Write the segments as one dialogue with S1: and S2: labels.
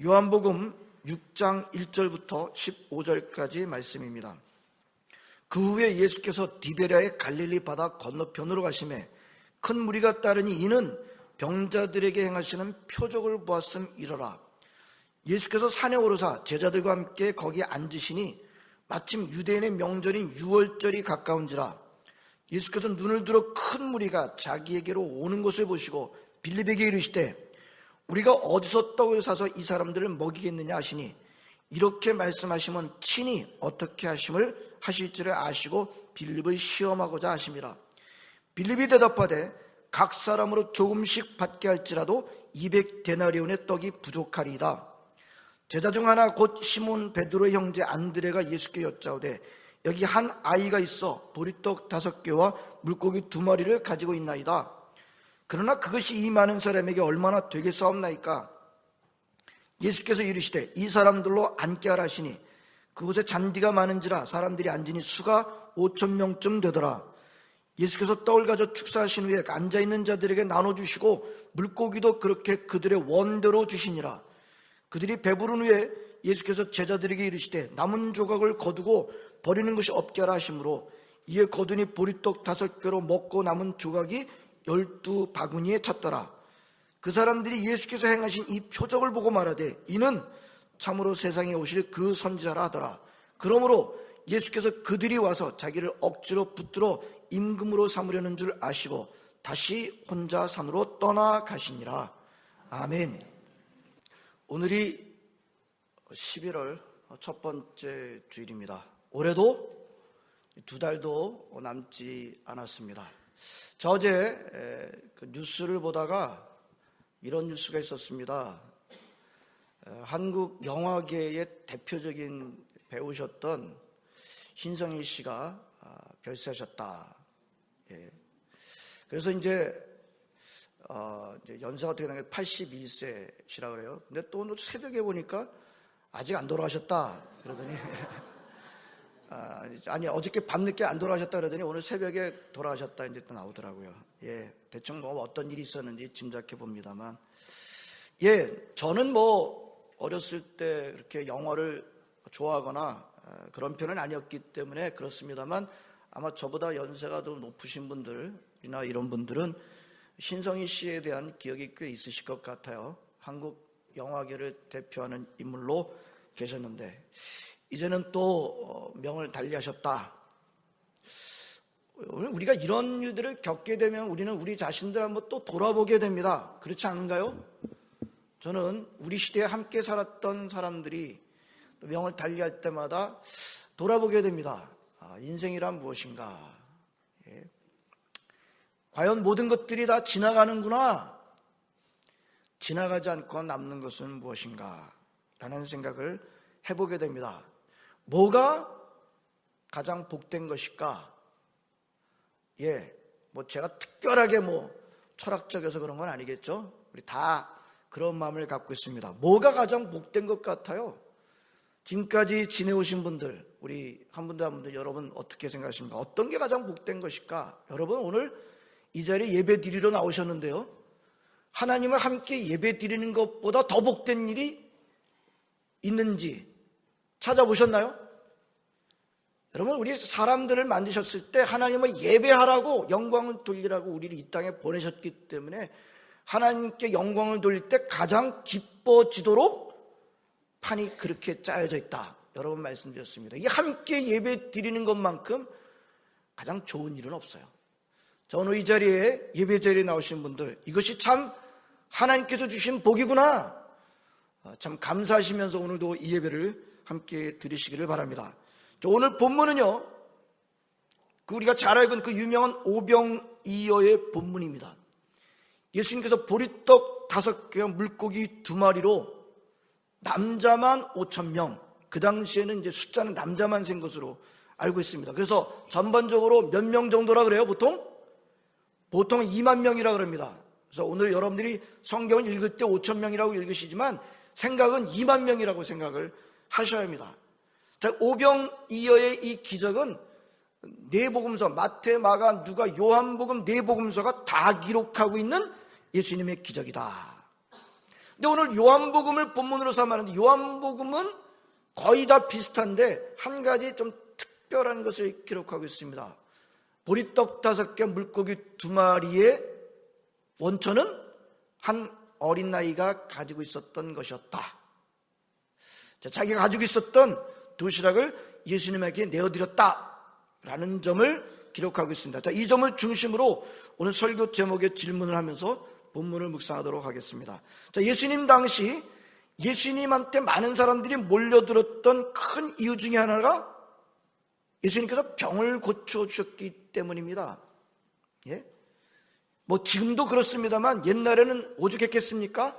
S1: 요한복음 6장 1절부터 15절까지 말씀입니다. 그 후에 예수께서 디베랴의 갈릴리 바다 건너편으로 가시매 큰 무리가 따르니 이는 병자들에게 행하시는 표적을 보았음이러라. 예수께서 산에 오르사 제자들과 함께 거기에 앉으시니 마침 유대인의 명절인 유월절이 가까운지라. 예수께서 눈을 들어 큰 무리가 자기에게로 오는 것을 보시고 빌립에게 이르시되 우리가 어디서 떡을 사서 이 사람들을 먹이겠느냐 하시니 이렇게 말씀하시면 친히 어떻게 하실지를 아시고 빌립을 시험하고자 하심이라. 빌립이 대답하되 각 사람으로 조금씩 받게 할지라도 200데나리온의 떡이 부족하리이다. 제자 중 하나 곧 시몬 베드로의 형제 안드레가 예수께 여짜오되 여기 한 아이가 있어 보리떡 5개와 물고기 2마리를 가지고 있나이다. 그러나 그것이 이 많은 사람에게 얼마나 되겠사옵나이까. 예수께서 이르시되 이 사람들로 앉게 하라 하시니 그곳에 잔디가 많은지라 사람들이 앉으니 수가 5,000명쯤 되더라. 예수께서 떡을 가져 축사하신 후에 앉아있는 자들에게 나눠주시고 물고기도 그렇게 그들의 원대로 주시니라. 그들이 배부른 후에 예수께서 제자들에게 이르시되 남은 조각을 거두고 버리는 것이 없게 하라 하시므로 이에 거두니 보리떡 5개로 먹고 남은 조각이 12바구니에 찼더라. 그 사람들이 예수께서 행하신 이 표적을 보고 말하되 이는 참으로 세상에 오실 그 선지자라 하더라. 그러므로 예수께서 그들이 와서 자기를 억지로 붙들어 임금으로 삼으려는 줄 아시고 다시 혼자 산으로 떠나가시니라. 아멘. 오늘이 11월 첫 번째 주일입니다. 올해도 2달도 남지 않았습니다. 저 어제 그 뉴스를 보다가 이런 뉴스가 있었습니다. 한국 영화계의 대표적인 배우셨던 신성희 씨가 별세하셨다. 그래서 이제 연세가 어떻게 되는 게 81세시라 그래요. 근데 또 오늘 새벽에 보니까 아직 안 돌아가셨다 그러더니 아니 어저께 밤늦게 안 돌아가셨다 그러더니 오늘 새벽에 돌아가셨다 이제 또 나오더라고요. 대충 뭐 어떤 일이 있었는지 짐작해 봅니다만, 저는 뭐 어렸을 때 그렇게 영화를 좋아하거나 그런 편은 아니었기 때문에 그렇습니다만 아마 저보다 연세가 더 높으신 분들이나 이런 분들은 신성희 씨에 대한 기억이 꽤 있으실 것 같아요. 한국 영화계를 대표하는 인물로 계셨는데 이제는 또 명을 달리하셨다. 우리가 이런 일들을 겪게 되면 우리는 우리 자신들 한번 또 돌아보게 됩니다. 그렇지 않은가요? 저는 우리 시대에 함께 살았던 사람들이 명을 달리할 때마다 돌아보게 됩니다. 인생이란 무엇인가? 과연 모든 것들이 다 지나가는구나. 지나가지 않고 남는 것은 무엇인가? 라는 생각을 해보게 됩니다. 뭐가 가장 복된 것일까? 뭐 제가 특별하게 뭐 철학적이어서 그런 건 아니겠죠? 우리 다 그런 마음을 갖고 있습니다. 뭐가 가장 복된 것 같아요? 지금까지 지내오신 분들, 우리 한 분들 한 분들 여러분 어떻게 생각하십니까? 어떤 게 가장 복된 것일까? 여러분 오늘 이 자리에 예배 드리러 나오셨는데요. 하나님을 함께 예배 드리는 것보다 더 복된 일이 있는지 찾아보셨나요? 여러분 우리 사람들을 만드셨을 때 하나님을 예배하라고 영광을 돌리라고 우리를 이 땅에 보내셨기 때문에 하나님께 영광을 돌릴 때 가장 기뻐지도록 판이 그렇게 짜여져 있다. 여러 번 말씀드렸습니다. 이 함께 예배 드리는 것만큼 가장 좋은 일은 없어요. 자, 오늘 이 자리에 예배 자리에 나오신 분들, 이것이 참 하나님께서 주신 복이구나. 참 감사하시면서 오늘도 이 예배를 함께 드리시기를 바랍니다. 자, 오늘 본문은요, 우리가 잘 알고 있는 그 유명한 오병이어의 본문입니다. 예수님께서 보리떡 5개와 물고기 2마리로 남자만 5,000명, 그 당시에는 이제 숫자는 남자만 센 것으로 알고 있습니다. 그래서 전반적으로 몇 명 정도라 그래요? 보통 2만 명이라 그럽니다. 그래서 오늘 여러분들이 성경을 읽을 때 5,000명이라고 읽으시지만 생각은 2만 명이라고 생각을 하셔야 합니다. 자, 오병이어의 이 기적은 네 복음서, 마태, 마가, 누가, 요한복음 네 복음서가 다 기록하고 있는 예수님의 기적이다. 근데 오늘 요한복음을 본문으로 삼았는데 요한복음은 거의 다 비슷한데 한 가지 좀 특별한 것을 기록하고 있습니다. 보리떡 5개, 물고기 2마리의 원천은 한 어린 나이가 가지고 있었던 것이었다. 자기가 가지고 있었던 도시락을 예수님에게 내어드렸다라는 점을 기록하고 있습니다. 자, 이 점을 중심으로 오늘 설교 제목의 질문을 하면서 본문을 묵상하도록 하겠습니다. 자, 예수님 당시 예수님한테 많은 사람들이 몰려들었던 큰 이유 중에 하나가 예수님께서 병을 고쳐주셨기 때문입니다. 예? 뭐 지금도 그렇습니다만 옛날에는 오죽했겠습니까?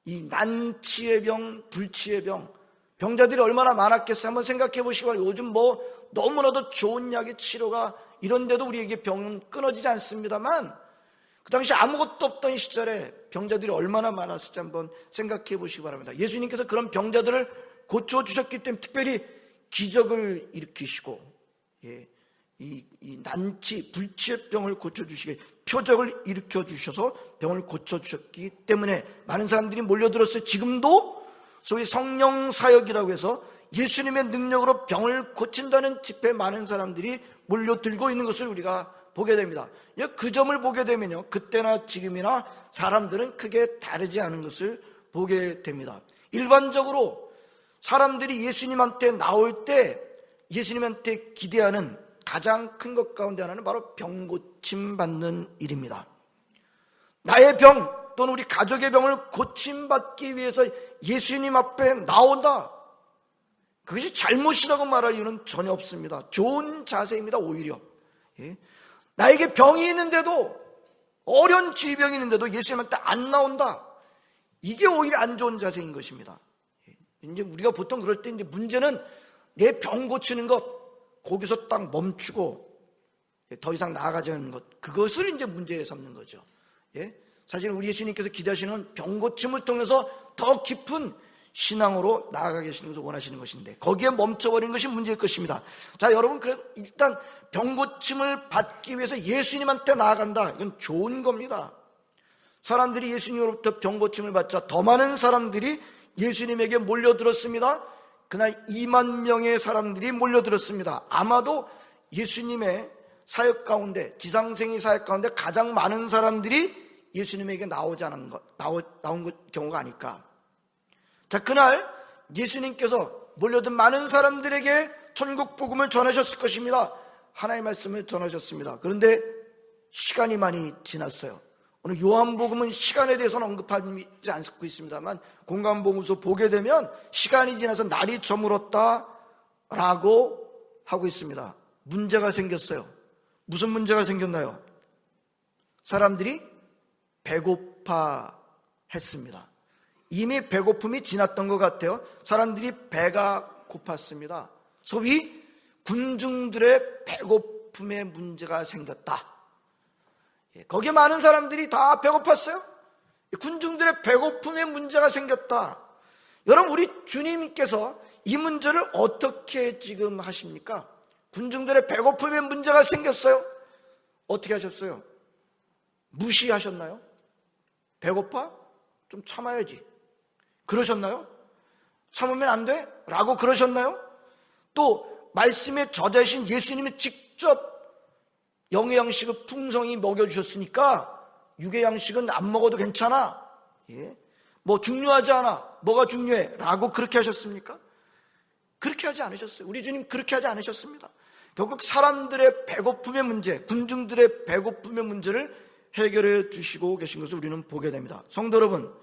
S1: 이 난치의 병, 불치의 병, 병자들이 얼마나 많았겠어요. 한번 생각해 보시기 바랍니다. 요즘 뭐 너무나도 좋은 약의 치료가 이런데도 우리에게 병은 끊어지지 않습니다만 그 당시 아무것도 없던 시절에 병자들이 얼마나 많았을지 한번 생각해 보시기 바랍니다. 예수님께서 그런 병자들을 고쳐주셨기 때문에 특별히 기적을 일으키시고, 이 난치, 불치의 병을 고쳐주시게 표적을 일으켜주셔서 병을 고쳐주셨기 때문에 많은 사람들이 몰려들었어요. 지금도 소위 성령 사역이라고 해서 예수님의 능력으로 병을 고친다는 집회에 많은 사람들이 몰려들고 있는 것을 우리가 보게 됩니다. 그 점을 보게 되면요, 그때나 지금이나 사람들은 크게 다르지 않은 것을 보게 됩니다. 일반적으로 사람들이 예수님한테 나올 때 예수님한테 기대하는 가장 큰 것 가운데 하나는 바로 병 고침 받는 일입니다. 나의 병 또는 우리 가족의 병을 고침받기 위해서 예수님 앞에 나온다. 그것이 잘못이라고 말할 이유는 전혀 없습니다. 좋은 자세입니다. 오히려 나에게 병이 있는데도, 어려운 질병이 있는데도 예수님한테 안 나온다. 이게 오히려 안 좋은 자세인 것입니다. 이제 우리가 보통 그럴 때 이제 문제는 내 병 고치는 것, 거기서 딱 멈추고 더 이상 나아가지 않는 것, 그것을 이제 문제 삼는 거죠. 사실 우리 예수님께서 기대하시는 병 고침을 통해서 더 깊은 신앙으로 나아가 계시는 것을 원하시는 것인데 거기에 멈춰버리는 것이 문제일 것입니다. 자, 여러분, 일단 병 고침을 받기 위해서 예수님한테 나아간다. 이건 좋은 겁니다. 사람들이 예수님으로부터 병 고침을 받자 더 많은 사람들이 예수님에게 몰려들었습니다. 그날 2만 명의 사람들이 몰려들었습니다. 아마도 예수님의 사역 가운데, 지상생의 사역 가운데 가장 많은 사람들이 예수님에게 나온 경우가 아닐까. 자, 그날 예수님께서 몰려든 많은 사람들에게 천국 복음을 전하셨을 것입니다. 하나님의 말씀을 전하셨습니다. 그런데 시간이 많이 지났어요. 오늘 요한복음은 시간에 대해서는 언급하지 않고 있습니다만 공관복음서 보게 되면 시간이 지나서 날이 저물었다라고 하고 있습니다. 문제가 생겼어요. 무슨 문제가 생겼나요? 사람들이 배고파 했습니다. 이미 배고픔이 지났던 것 같아요. 사람들이 배가 고팠습니다. 소위 군중들의 배고픔의 문제가 생겼다. 거기에 많은 사람들이 다 배고팠어요. 군중들의 배고픔의 문제가 생겼다. 여러분, 우리 주님께서 이 문제를 어떻게 지금 하십니까? 군중들의 배고픔의 문제가 생겼어요. 어떻게 하셨어요? 무시하셨나요? 배고파? 좀 참아야지. 그러셨나요? 참으면 안 돼? 라고 그러셨나요? 또 말씀의 저자이신 예수님이 직접 영의 양식을 풍성히 먹여주셨으니까 육의 양식은 안 먹어도 괜찮아. 뭐 중요하지 않아. 뭐가 중요해? 라고 그렇게 하셨습니까? 그렇게 하지 않으셨어요. 우리 주님 그렇게 하지 않으셨습니다. 결국 사람들의 배고픔의 문제, 군중들의 배고픔의 문제를 해결해 주시고 계신 것을 우리는 보게 됩니다. 성도 여러분,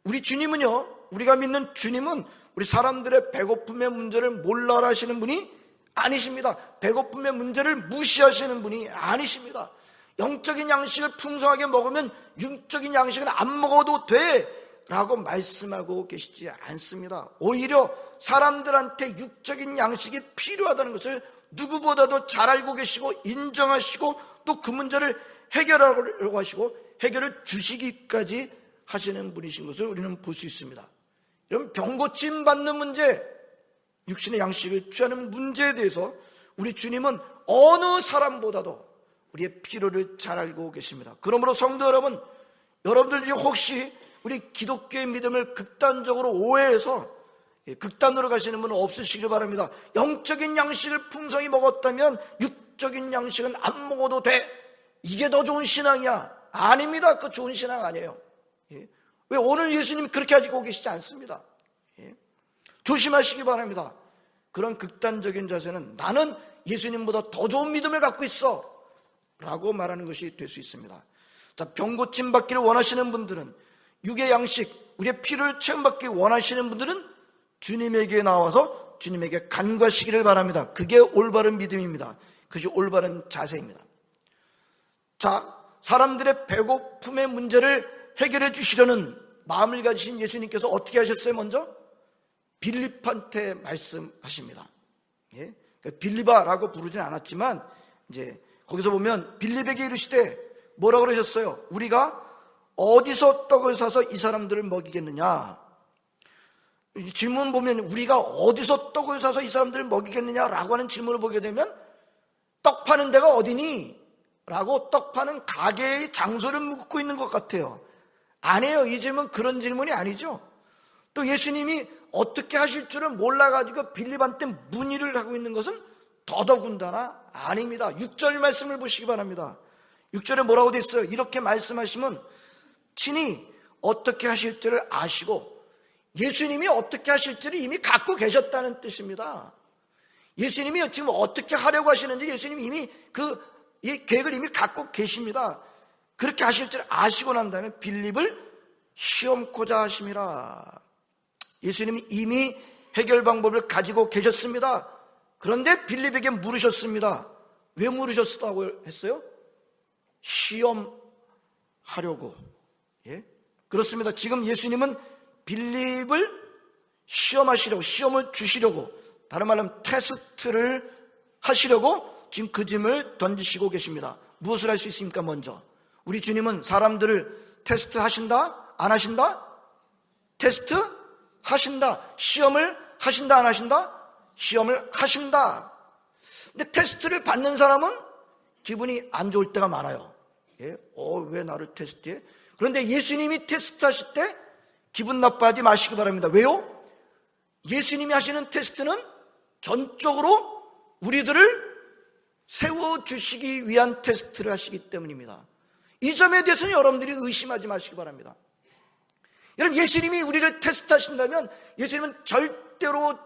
S1: 우리 주님은요, 우리가 믿는 주님은 우리 사람들의 배고픔의 문제를 몰라라 하시는 분이 아니십니다. 배고픔의 문제를 무시하시는 분이 아니십니다. 영적인 양식을 풍성하게 먹으면 육적인 양식은 안 먹어도 돼 라고 말씀하고 계시지 않습니다. 오히려 사람들한테 육적인 양식이 필요하다는 것을 누구보다도 잘 알고 계시고 인정하시고 또 그 문제를 해결하려고 하시고 해결을 주시기까지 하시는 분이신 것을 우리는 볼 수 있습니다. 여러분, 병고침 받는 문제, 육신의 양식을 취하는 문제에 대해서 우리 주님은 어느 사람보다도 우리의 필요를 잘 알고 계십니다. 그러므로 성도 여러분, 여러분들 중에 혹시 우리 기독교의 믿음을 극단적으로 오해해서 극단으로 가시는 분은 없으시길 바랍니다. 영적인 양식을 풍성히 먹었다면 육적인 양식은 안 먹어도 돼. 이게 더 좋은 신앙이야. 아닙니다. 그 좋은 신앙 아니에요. 왜 오늘 예수님이 그렇게 하시고 계시지 않습니다. 조심하시기 바랍니다. 그런 극단적인 자세는 나는 예수님보다 더 좋은 믿음을 갖고 있어 라고 말하는 것이 될 수 있습니다. 자, 병 고침 받기를 원하시는 분들은, 육의 양식, 우리의 피를 체험받기 원하시는 분들은 주님에게 나와서 주님에게 간구하시기를 바랍니다. 그게 올바른 믿음입니다. 그것이 올바른 자세입니다. 자, 사람들의 배고픔의 문제를 해결해 주시려는 마음을 가지신 예수님께서 어떻게 하셨어요? 먼저 빌립한테 말씀하십니다. 예? 빌립아라고 부르진 않았지만 이제 거기서 보면 빌립에게 이르시되 뭐라고 그러셨어요? 우리가 어디서 떡을 사서 이 사람들을 먹이겠느냐? 질문 보면 우리가 어디서 떡을 사서 이 사람들을 먹이겠느냐라고 하는 질문을 보게 되면 떡 파는 데가 어디니? 라고 떡 파는 가게의 장소를 묻고 있는 것 같아요. 아니에요. 이 질문 그런 질문이 아니죠. 또 예수님이 어떻게 하실 줄을 몰라가지고 빌립한테 문의를 하고 있는 것은 더더군다나 아닙니다. 6절 말씀을 보시기 바랍니다. 6절에 뭐라고 돼 있어요? 이렇게 말씀하시면 친히 어떻게 하실 줄을 아시고, 예수님이 어떻게 하실지를 이미 갖고 계셨다는 뜻입니다. 예수님이 지금 어떻게 하려고 하시는지 예수님이 이미 이 계획을 이미 갖고 계십니다. 그렇게 하실 줄 아시고 난 다음에 빌립을 시험코자 하심이라. 예수님이 이미 해결 방법을 가지고 계셨습니다. 그런데 빌립에게 물으셨습니다. 왜 물으셨다고 했어요? 시험하려고. 예? 그렇습니다. 지금 예수님은 빌립을 시험하시려고, 시험을 주시려고, 다른 말로 하면 테스트를 하시려고 지금 그 짐을 던지시고 계십니다. 무엇을 할 수 있습니까? 먼저 우리 주님은 사람들을 테스트 하신다? 안 하신다? 테스트 하신다. 시험을 하신다? 안 하신다? 시험을 하신다. 근데 테스트를 받는 사람은 기분이 안 좋을 때가 많아요. 예? 왜 나를 테스트해? 그런데 예수님이 테스트 하실 때 기분 나빠하지 마시기 바랍니다. 왜요? 예수님이 하시는 테스트는 전적으로 우리들을 세워주시기 위한 테스트를 하시기 때문입니다. 이 점에 대해서는 여러분들이 의심하지 마시기 바랍니다. 여러분, 예수님이 우리를 테스트하신다면 예수님은 절대로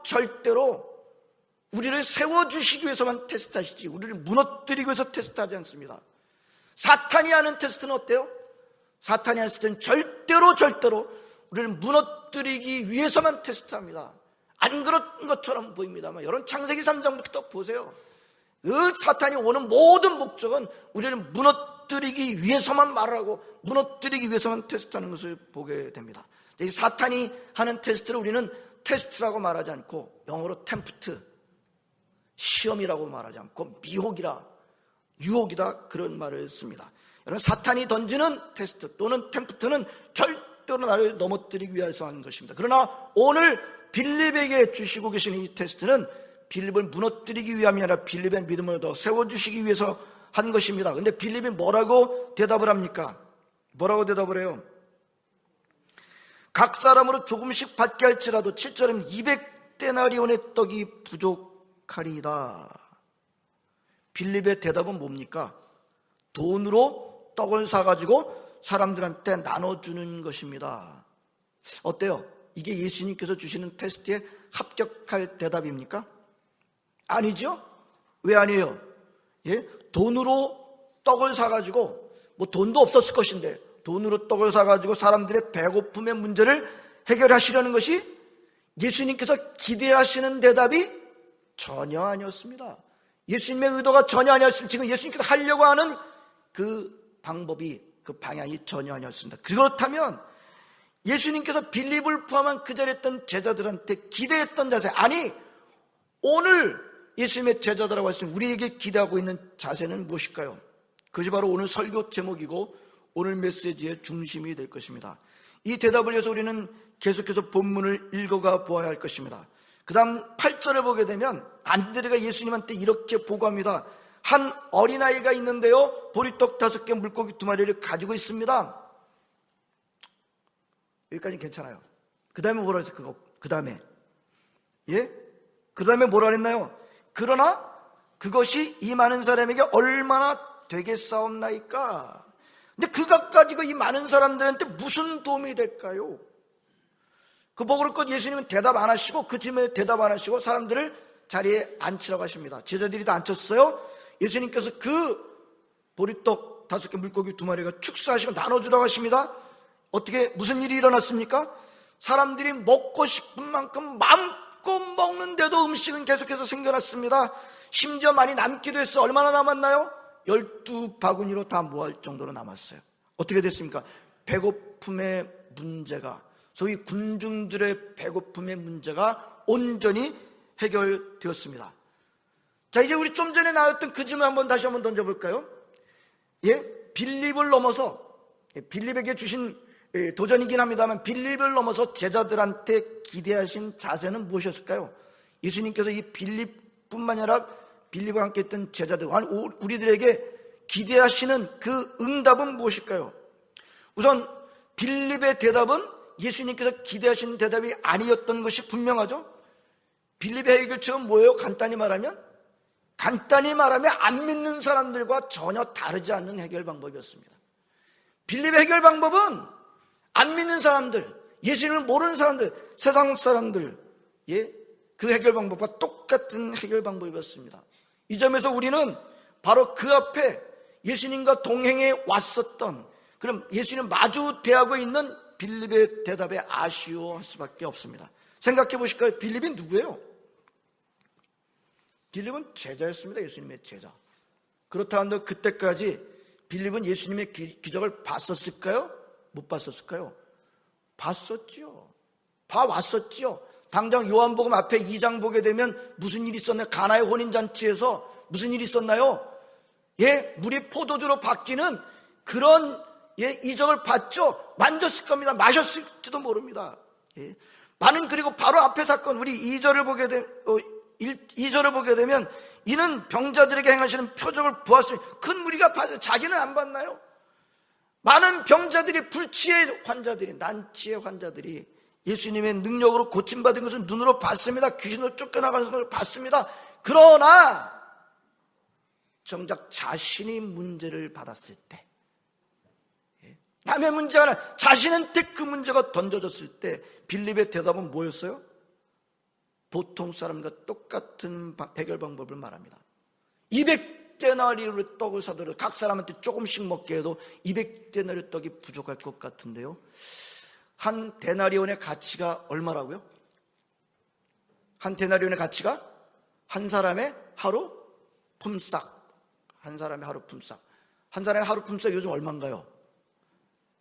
S1: 우리를 세워주시기 위해서만 테스트하시지 우리를 무너뜨리기 위해서 테스트하지 않습니다. 사탄이 하는 테스트는 어때요? 사탄이 하는 테스트는 절대로 우리를 무너뜨리기 위해서만 테스트합니다. 안 그런 것처럼 보입니다만 여러분, 창세기 3장부터 보세요. 그 사탄이 오는 모든 목적은 우리를 무너뜨리기 위해서만 말하고 무너뜨리기 위해서만 테스트하는 것을 보게 됩니다. 사탄이 하는 테스트를 우리는 테스트라고 말하지 않고 영어로 템프트, 시험이라고 말하지 않고 미혹이라, 유혹이다, 그런 말을 씁니다. 여러분, 사탄이 던지는 테스트 또는 템프트는 절대로 나를 넘어뜨리기 위해서 하는 것입니다. 그러나 오늘 빌립에게 주시고 계시는 이 테스트는 빌립을 무너뜨리기 위함이 아니라 빌립의 믿음을 더 세워주시기 위해서 한 것입니다. 그런데 빌립이 뭐라고 대답을 합니까? 뭐라고 대답을 해요? 각 사람으로 조금씩 받게 할지라도 7절은 200데나리온의 떡이 부족하리이다. 빌립의 대답은 뭡니까? 돈으로 떡을 사가지고 사람들한테 나눠주는 것입니다. 어때요? 이게 예수님께서 주시는 테스트에 합격할 대답입니까? 아니죠? 왜 아니에요? 예? 돈으로 떡을 사가지고, 뭐 돈도 없었을 것인데 돈으로 떡을 사가지고 사람들의 배고픔의 문제를 해결하시려는 것이 예수님께서 기대하시는 대답이 전혀 아니었습니다. 예수님의 의도가 전혀 아니었습니다. 지금 예수님께서 하려고 하는 그 방법이, 그 방향이 전혀 아니었습니다. 그렇다면 예수님께서 빌립을 포함한 그 자리에 있던 제자들한테 기대했던 자세, 아니 오늘 예수님의 제자들하고 했으면 우리에게 기대하고 있는 자세는 무엇일까요? 그것이 바로 오늘 설교 제목이고 오늘 메시지의 중심이 될 것입니다. 이 대답을 위해서 우리는 계속해서 본문을 읽어가 보아야 할 것입니다. 그 다음 8절에 보게 되면 안드레가 예수님한테 이렇게 보고합니다. 한 어린아이가 있는데요, 보리떡 5개, 물고기 2마리를 가지고 있습니다. 여기까지 괜찮아요. 그 다음에 뭐라 했어요? 그 다음에. 예? 그 다음에 뭐라 했나요? 그러나 그것이 이 많은 사람에게 얼마나 되겠사옵나이까? 근데 그것 가지고 이 많은 사람들한테 무슨 도움이 될까요? 그 먹을 것 예수님은 대답 안 하시고, 그 질문에 대답 안 하시고 사람들을 자리에 앉히라고 하십니다. 제자들이 다 앉혔어요. 예수님께서 그 보리떡 5개 물고기 2마리가 축사하시고 나눠주라고 하십니다. 어떻게 무슨 일이 일어났습니까? 사람들이 먹고 싶은 만큼 마음껏 먹는데도 음식은 계속해서 생겨났습니다. 심지어 많이 남기도 했어요. 얼마나 남았나요? 12바구니로 다 모할 정도로 남았어요. 어떻게 됐습니까? 배고픔의 문제가, 소위 군중들의 배고픔의 문제가 온전히 해결되었습니다. 자, 이제 우리 좀 전에 나왔던 그 질문 다시 한번 던져볼까요? 예? 빌립을 넘어서, 빌립에게 주신 도전이긴 합니다만, 빌립을 넘어서 제자들한테 기대하신 자세는 무엇이었을까요? 예수님께서 이 빌립뿐만 아니라 빌립과 함께 했던 제자들, 우리들에게 기대하시는 그 응답은 무엇일까요? 우선 빌립의 대답은 예수님께서 기대하시는 대답이 아니었던 것이 분명하죠. 빌립의 해결책은 뭐예요? 간단히 말하면 안 믿는 사람들과 전혀 다르지 않는 해결 방법이었습니다. 빌립의 해결 방법은 안 믿는 사람들, 예수님을 모르는 사람들, 세상 사람들, 그 해결 방법과 똑같은 해결 방법이었습니다. 이 점에서 우리는 바로 그 앞에 예수님과 동행해 왔었던, 그럼 예수님 마주 대하고 있는 빌립의 대답에 아쉬워할 수밖에 없습니다. 생각해 보실까요? 빌립이 누구예요? 빌립은 제자였습니다. 예수님의 제자. 그렇다 한들 그때까지 빌립은 예수님의 기적을 봤었을까요? 못 봤었을까요? 봤었지요. 봐왔었지요. 당장 요한복음 앞에 2장 보게 되면 무슨 일이 있었나요? 가나의 혼인잔치에서 무슨 일이 있었나요? 물이 포도주로 바뀌는 그런 이적을 봤죠. 만졌을 겁니다. 마셨을지도 모릅니다. 많은, 그리고 바로 앞에 사건, 우리 2절을 보게 되면 이는 병자들에게 행하시는 표적을 보았으니 큰 무리가 봤어요. 자기는 안 봤나요? 많은 병자들이, 불치의 환자들이, 난치의 환자들이 예수님의 능력으로 고침받은 것을 눈으로 봤습니다. 귀신으로 쫓겨나가는 것을 봤습니다. 그러나 정작 자신이 문제를 받았을 때, 남의 문제가 아니라 자신한테 그 문제가 던져졌을 때 빌립의 대답은 뭐였어요? 보통 사람과 똑같은 해결 방법을 말합니다. 200데나리온의 떡을 사들여 각 사람한테 조금씩 먹게 해도 200데나리온 떡이 부족할 것 같은데요. 한 데나리온의 가치가 얼마라고요? 한 데나리온의 가치가 한 사람의 하루 품삯. 한 사람의 하루 품삯. 한 사람의 하루 품삯 요즘 얼마인가요?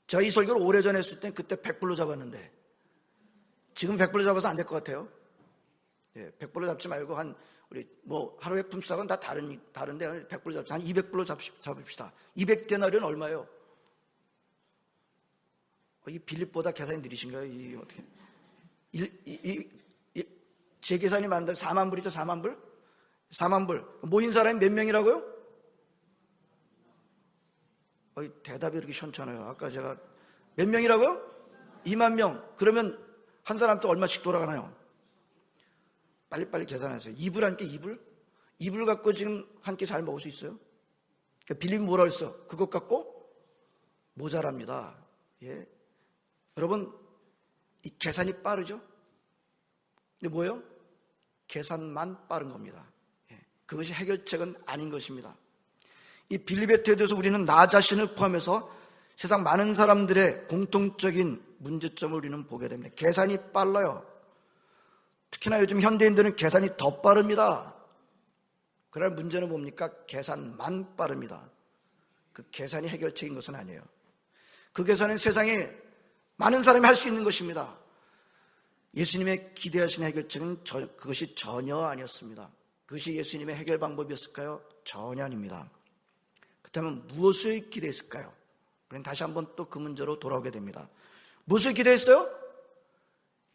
S1: 제가 이 설교를 오래전에 했을 때 그때 100불로 잡았는데 지금 100불로 잡아서 안 될 것 같아요. 100불로 잡지 말고 우리 하루의 품삯은 다 다른데 100불로 잡자. 한 200불로 잡읍시다. 200데나리온 얼마예요? 이 빌립보다 계산이 느리신가요? 어떻게? 제 계산이 맞는데 4만 불이죠, 4만 불? 4만 불. 모인 사람이 몇 명이라고요? 대답이 이렇게 시원찮아요. 아까 제가 몇 명이라고요? 2만 명. 그러면 한 사람한테 얼마씩 돌아가나요? 빨리빨리 계산하세요. 2불 한 끼, 2불? 2불 갖고 지금 한 끼 잘 먹을 수 있어요? 빌립이 뭐라 그랬어? 그것 갖고 모자랍니다. 여러분, 이 계산이 빠르죠? 근데 뭐예요? 계산만 빠른 겁니다. 그것이 해결책은 아닌 것입니다. 이 빌립의 태도에서 우리는 나 자신을 포함해서 세상 많은 사람들의 공통적인 문제점을 우리는 보게 됩니다. 계산이 빨라요. 특히나 요즘 현대인들은 계산이 더 빠릅니다. 그러나 문제는 뭡니까? 계산만 빠릅니다. 그 계산이 해결책인 것은 아니에요. 그 계산은 세상에 많은 사람이 할 수 있는 것입니다. 예수님의 기대하신 해결책은 그것이 전혀 아니었습니다. 그것이 예수님의 해결 방법이었을까요? 전혀 아닙니다. 그렇다면 무엇을 기대했을까요? 우리는 다시 한번 또 그 문제로 돌아오게 됩니다. 무엇을 기대했어요?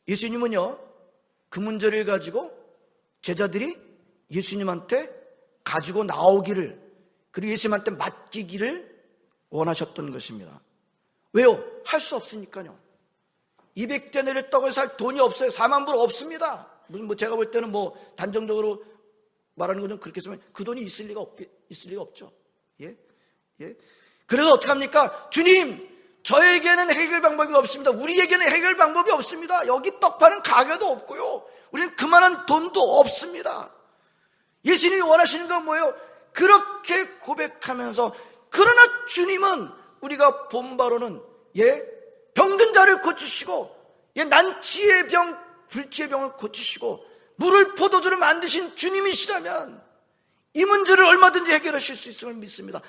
S1: 예수님은요, 그 문제를 가지고 제자들이 예수님한테 가지고 나오기를, 그리고 예수님한테 맡기기를 원하셨던 것입니다. 왜요? 할 수 없으니까요. 200데나리온을 떡을 살 돈이 없어요. 4만 불 없습니다. 무슨 제가 볼 때는 단정적으로 말하는 건 좀 그렇게 쓰면 그 돈이 있을 리가 없죠. 예? 그래서 어떻게 합니까? 주님, 저에게는 해결 방법이 없습니다. 우리에게는 해결 방법이 없습니다. 여기 떡 파는 가게도 없고요. 우리는 그만한 돈도 없습니다. 예수님이 원하시는 건 뭐예요? 그렇게 고백하면서, 그러나 주님은 우리가 본 바로는 병든 자를 고치시고 난치의 병, 불치의 병을 고치시고 물을 포도주로 만드신 주님이시라면 이 문제를 얼마든지 해결하실 수 있음을 믿습니다.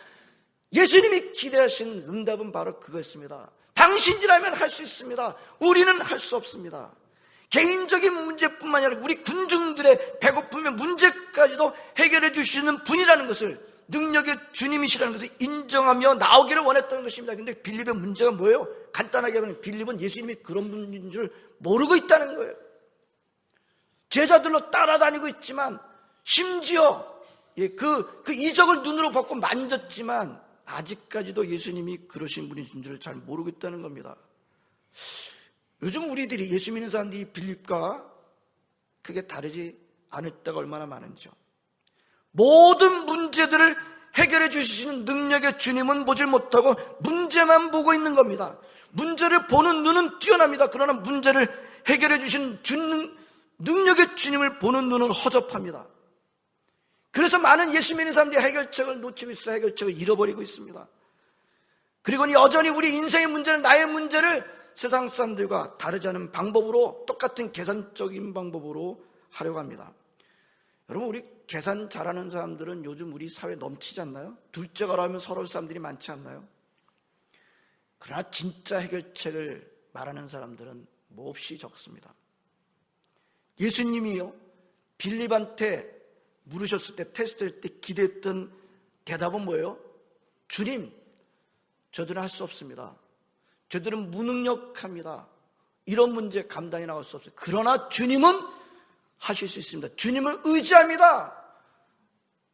S1: 예수님이 기대하신 응답은 바로 그거였습니다. 당신이라면 할 수 있습니다. 우리는 할 수 없습니다. 개인적인 문제뿐만 아니라 우리 군중들의 배고픔의 문제까지도 해결해 주시는 분이라는 것을, 능력의 주님이시라는 것을 인정하며 나오기를 원했던 것입니다. 근데 빌립의 문제가 뭐예요? 간단하게 하면 빌립은 예수님이 그런 분인 줄 모르고 있다는 거예요. 제자들로 따라다니고 있지만, 심지어 그 이적을 눈으로 보고 만졌지만 아직까지도 예수님이 그러신 분이신 줄 잘 모르고 있다는 겁니다. 요즘 우리들이, 예수 믿는 사람들이 빌립과 크게 다르지 않을 때가 얼마나 많은지요. 모든 문제들을 해결해 주시는 능력의 주님은 보질 못하고 문제만 보고 있는 겁니다. 문제를 보는 눈은 뛰어납니다. 그러나 문제를 해결해 주시는 능력의 주님을 보는 눈은 허접합니다. 그래서 많은 예수 믿는 사람들이 해결책을 놓치고 있어요. 해결책을 잃어버리고 있습니다. 그리고 여전히 우리 인생의 문제를, 나의 문제를 세상 사람들과 다르지 않은 방법으로, 똑같은 계산적인 방법으로 하려고 합니다. 여러분, 우리 계산 잘하는 사람들은 요즘 우리 사회에 넘치지 않나요? 둘째가라 하면 서러울 사람들이 많지 않나요? 그러나 진짜 해결책을 말하는 사람들은 몹시 적습니다. 예수님이요, 빌립한테 물으셨을 때, 테스트할 때 기대했던 대답은 뭐예요? 주님, 저들은 할 수 없습니다. 저들은 무능력합니다. 이런 문제 감당이 나올 수 없어요. 그러나 주님은 하실 수 있습니다. 주님을 의지합니다.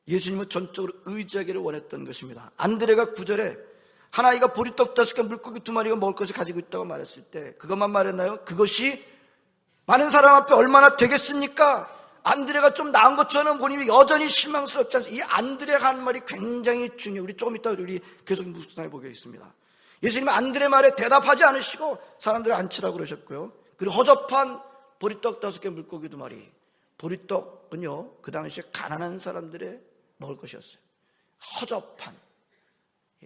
S1: 예수님은 전적으로 의지하기를 원했던 것입니다. 안드레가 9절에 한 아이가 보리떡 5개, 물고기 2마리가 먹을 것을 가지고 있다고 말했을 때 그것만 말했나요? 그것이 많은 사람 앞에 얼마나 되겠습니까? 안드레가 좀 나은 것처럼 보니 여전히 실망스럽지 않습니까? 이 안드레가 하는 말이 굉장히 중요해요. 우리 조금 이따 우리 계속 묵상해 보겠습니다. 예수님은 안드레 말에 대답하지 않으시고 사람들을 앉히라고 그러셨고요. 그리고 허접한 보리떡 5개, 물고기 2마리. 보리떡은요, 그 당시에 가난한 사람들의 먹을 것이었어요. 허접한,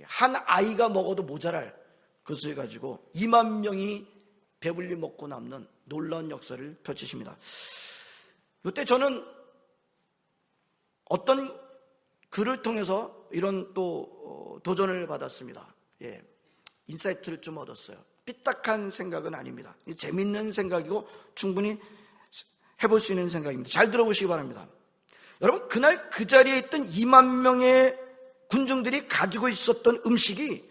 S1: 한 아이가 먹어도 모자랄 그것을 가지고 2만 명이 배불리 먹고 남는 놀라운 역사를 펼치십니다. 이때 저는 어떤 글을 통해서 이런 또 도전을 받았습니다. 인사이트를 좀 얻었어요. 삐딱한 생각은 아닙니다. 재밌는 생각이고 충분히 해볼 수 있는 생각입니다. 잘 들어보시기 바랍니다. 여러분, 그날 그 자리에 있던 2만 명의 군중들이 가지고 있었던 음식이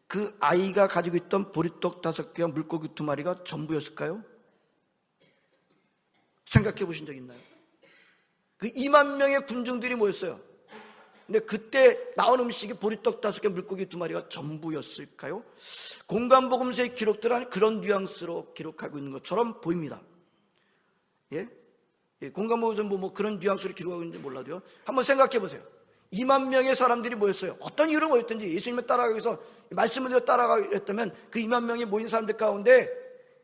S1: 그 아이가 가지고 있던 보리떡 5개와 물고기 2마리가 전부였을까요? 생각해 보신 적 있나요? 그 2만 명의 군중들이 모였어요. 근데 그때 나온 음식이 보리떡 5개, 물고기 2마리가 전부였을까요? 공간복음서의 기록들은 그런 뉘앙스로 기록하고 있는 것처럼 보입니다. 공간복음서 뭐 그런 뉘앙스로 기록하고 있는지 몰라도요. 한번 생각해 보세요. 2만 명의 사람들이 모였어요. 어떤 이유로 모였든지 예수님을 따라가기 위해서 말씀을 따라가겠다면 그 2만 명이 모인 사람들 가운데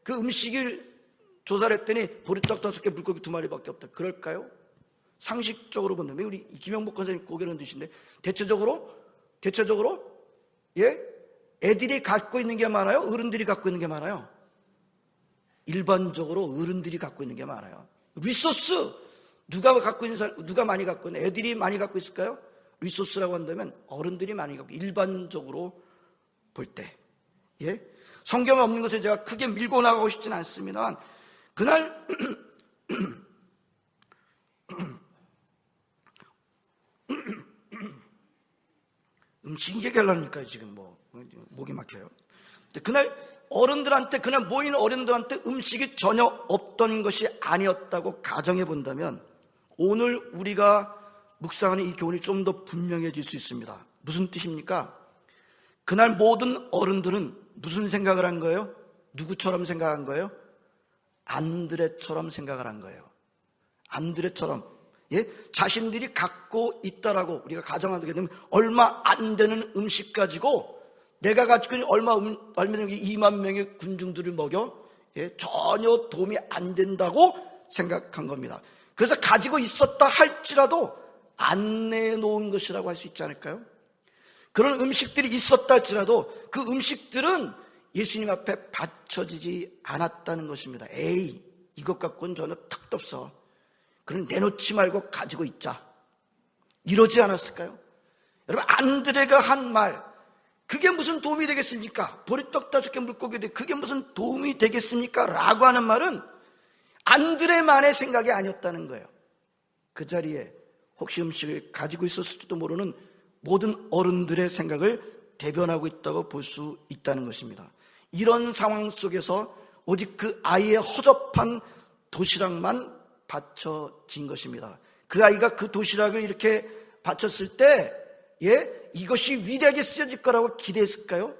S1: 그 음식을 조사를 했더니 보리떡 5개, 물고기 2마리밖에 없다. 그럴까요? 상식적으로 본다면, 우리 김영복 권사님 고개는 드신데, 대체적으로 애들이 갖고 있는 게 많아요? 어른들이 갖고 있는 게 많아요? 일반적으로 어른들이 갖고 있는 게 많아요. 리소스, 누가 많이 갖고 있는, 애들이 많이 갖고 있을까요? 리소스라고 한다면 어른들이 많이 갖고, 일반적으로 볼 때. 성경에 없는 것을 제가 크게 밀고 나가고 싶지는 않습니다만, 그날 음식 얘기하려니까 지금 목이 막혀요. 그날 어른들한테, 그날 모인 어른들한테 음식이 전혀 없던 것이 아니었다고 가정해 본다면 오늘 우리가 묵상하는 이 교훈이 좀 더 분명해질 수 있습니다. 무슨 뜻입니까? 그날 모든 어른들은 무슨 생각을 한 거예요? 누구처럼 생각한 거예요? 안드레처럼 생각을 한 거예요. 안드레처럼. 자신들이 갖고 있다라고 우리가 가정하게 되면 얼마 안 되는 음식 가지고 내가 가지고 있는 얼마 2만 명의 군중들을 먹여 전혀 도움이 안 된다고 생각한 겁니다. 그래서 가지고 있었다 할지라도 안 내놓은 것이라고 할 수 있지 않을까요? 그런 음식들이 있었다 할지라도 그 음식들은 예수님 앞에 바쳐지지 않았다는 것입니다. 에이, 이것 갖고는 전혀 턱도 없어. 그럼 내놓지 말고 가지고 있자. 이러지 않았을까요? 여러분, 안드레가 한 말, 그게 무슨 도움이 되겠습니까? 보리떡 5개 물고기들, 그게 무슨 도움이 되겠습니까? 라고 하는 말은 안드레만의 생각이 아니었다는 거예요. 그 자리에 혹시 음식을 가지고 있었을지도 모르는 모든 어른들의 생각을 대변하고 있다고 볼 수 있다는 것입니다. 이런 상황 속에서 오직 그 아이의 허접한 도시락만 바쳐진 것입니다. 그 아이가 그 도시락을 이렇게 바쳤을 때 이것이 위대하게 쓰여질 거라고 기대했을까요?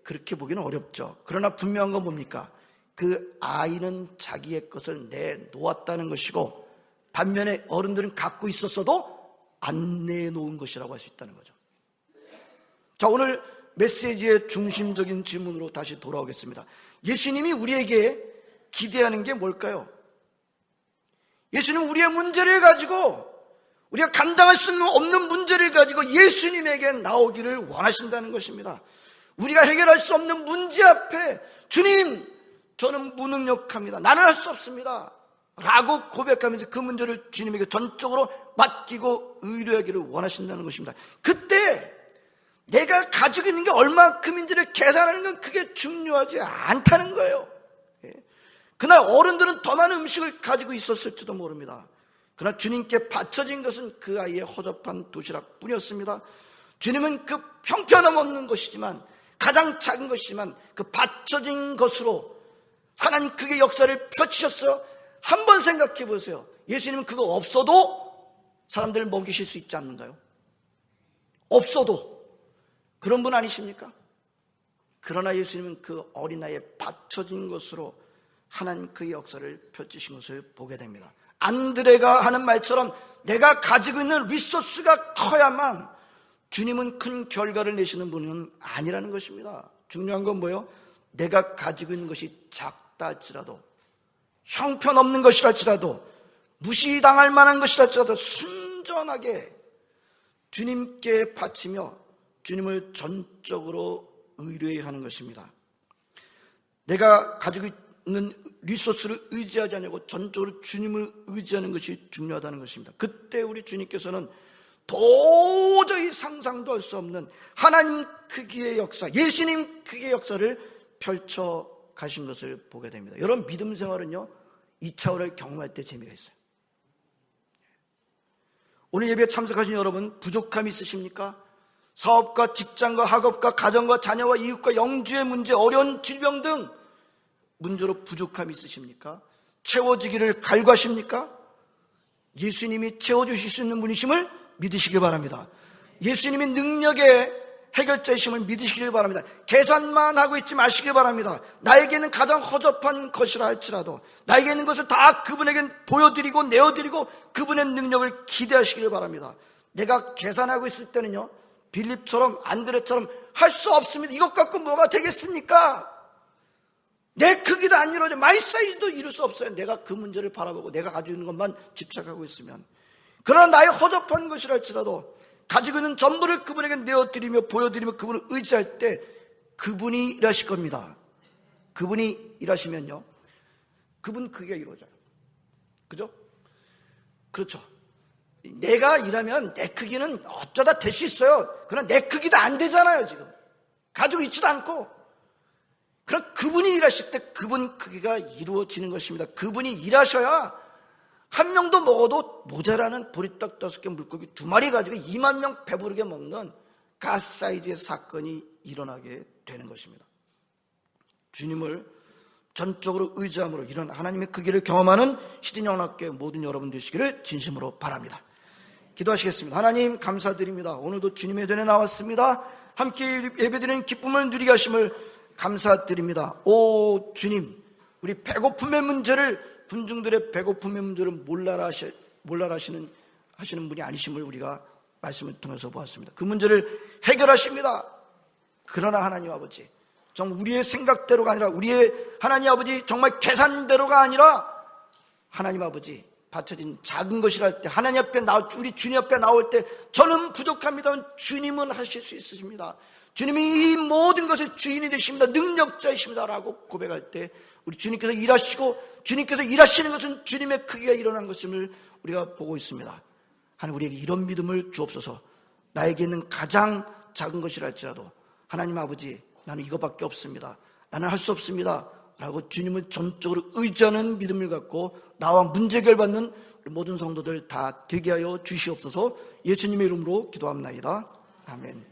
S1: 그렇게 보기는 어렵죠. 그러나 분명한 건 뭡니까? 그 아이는 자기의 것을 내놓았다는 것이고 반면에 어른들은 갖고 있었어도 안 내놓은 것이라고 할 수 있다는 거죠. 자, 오늘 메시지의 중심적인 질문으로 다시 돌아오겠습니다. 예수님이 우리에게 기대하는 게 뭘까요? 예수님은 우리의 문제를 가지고, 우리가 감당할 수 없는 문제를 가지고 예수님에게 나오기를 원하신다는 것입니다. 우리가 해결할 수 없는 문제 앞에 주님, 저는 무능력합니다. 나는 할 수 없습니다. 라고 고백하면서 그 문제를 주님에게 전적으로 맡기고 의뢰하기를 원하신다는 것입니다. 그때 내가 가지고 있는 게 얼마큼인지를 계산하는 건 그게 중요하지 않다는 거예요. 그날 어른들은 더 많은 음식을 가지고 있었을지도 모릅니다. 그러나 주님께 바쳐진 것은 그 아이의 허접한 도시락 뿐이었습니다. 주님은 그 형편없는 것이지만, 가장 작은 것이지만 그 바쳐진 것으로 하나님 그의 역사를 펼치셨어요. 한번 생각해 보세요. 예수님은 그거 없어도 사람들을 먹이실 수 있지 않는가요? 없어도. 그런 분 아니십니까? 그러나 예수님은 그 어린아이에 바쳐진 것으로 하나님 그의 역사를 펼치신 것을 보게 됩니다. 안드레가 하는 말처럼 내가 가지고 있는 리소스가 커야만 주님은 큰 결과를 내시는 분은 아니라는 것입니다. 중요한 건 뭐예요? 내가 가지고 있는 것이 작다 할지라도, 형편없는 것이라 할지라도, 무시당할 만한 것이라 할지라도 순전하게 주님께 바치며 주님을 전적으로 의뢰하는 것입니다. 내가 가지고 있는 리소스를 의지하지 않고 전적으로 주님을 의지하는 것이 중요하다는 것입니다. 그때 우리 주님께서는 도저히 상상도 할 수 없는 하나님 크기의 역사, 예수님 크기의 역사를 펼쳐 가신 것을 보게 됩니다. 여러분, 믿음 생활은요, 2차원을 경험할 때 재미가 있어요. 오늘 예배에 참석하신 여러분, 부족함이 있으십니까? 사업과 직장과 학업과 가정과 자녀와 이웃과 영주의 문제, 어려운 질병 등 문제로 부족함이 있으십니까? 채워지기를 갈구하십니까? 예수님이 채워주실 수 있는 분이심을 믿으시길 바랍니다. 예수님이 능력의 해결자이심을 믿으시길 바랍니다. 계산만 하고 있지 마시길 바랍니다. 나에게는 가장 허접한 것이라 할지라도 나에게 있는 것을 다 그분에게 보여드리고 내어드리고 그분의 능력을 기대하시길 바랍니다. 내가 계산하고 있을 때는요, 빌립처럼 안드레처럼 할 수 없습니다. 이것 갖고 뭐가 되겠습니까? 내 크기도 안 이루어져, 마이 사이즈도 이룰 수 없어요. 내가 그 문제를 바라보고 내가 가지고 있는 것만 집착하고 있으면. 그러나 나의 허접한 것이라 할지라도 가지고 있는 전부를 그분에게 내어드리며 보여드리며 그분을 의지할 때 그분이 일하실 겁니다. 그분이 일하시면요, 그분 크기가 이루어져요. 그죠? 그렇죠. 내가 일하면 내 크기는 어쩌다 될 수 있어요. 그러나 내 크기도 안 되잖아요. 지금 가지고 있지도 않고. 그럼 그분이 일하실 때 그분 크기가 이루어지는 것입니다. 그분이 일하셔야 한 명도 먹어도 모자라는 보리떡 5개 물고기 2마리 가지고 2만 명 배부르게 먹는 갓 사이즈의 사건이 일어나게 되는 것입니다. 주님을 전적으로 의지함으로 이런 하나님의 크기를 경험하는 시드니영락교회 모든 여러분 되시기를 진심으로 바랍니다. 기도하시겠습니다. 하나님 감사드립니다. 오늘도 주님의 전에 나왔습니다. 함께 예배드리는 기쁨을 누리게 하심을 감사드립니다. 오 주님, 우리 배고픔의 문제를, 군중들의 배고픔의 문제를 몰라하시는 분이 아니심을 우리가 말씀을 통해서 보았습니다. 그 문제를 해결하십니다. 그러나 하나님 아버지, 정말 우리의 생각대로가 아니라, 우리의 하나님 아버지 정말 계산대로가 아니라, 하나님 아버지 바쳐진 작은 것이랄 때, 하나님 앞에 우리 주님 앞에 나올 때 저는 부족합니다만 주님은 하실 수 있으십니다. 주님이 이 모든 것의 주인이 되십니다. 능력자이십니다 라고 고백할 때, 우리 주님께서 일하시고, 주님께서 일하시는 것은 주님의 크기가 일어난 것임을 우리가 보고 있습니다. 하나님, 우리에게 이런 믿음을 주옵소서. 나에게 있는 가장 작은 것이랄지라도 하나님 아버지, 나는 이거밖에 없습니다, 나는 할 수 없습니다 라고 주님을 전적으로 의지하는 믿음을 갖고 나와 문제 해결받는 모든 성도들 다 되게 하여 주시옵소서. 예수님의 이름으로 기도합나이다. 아멘.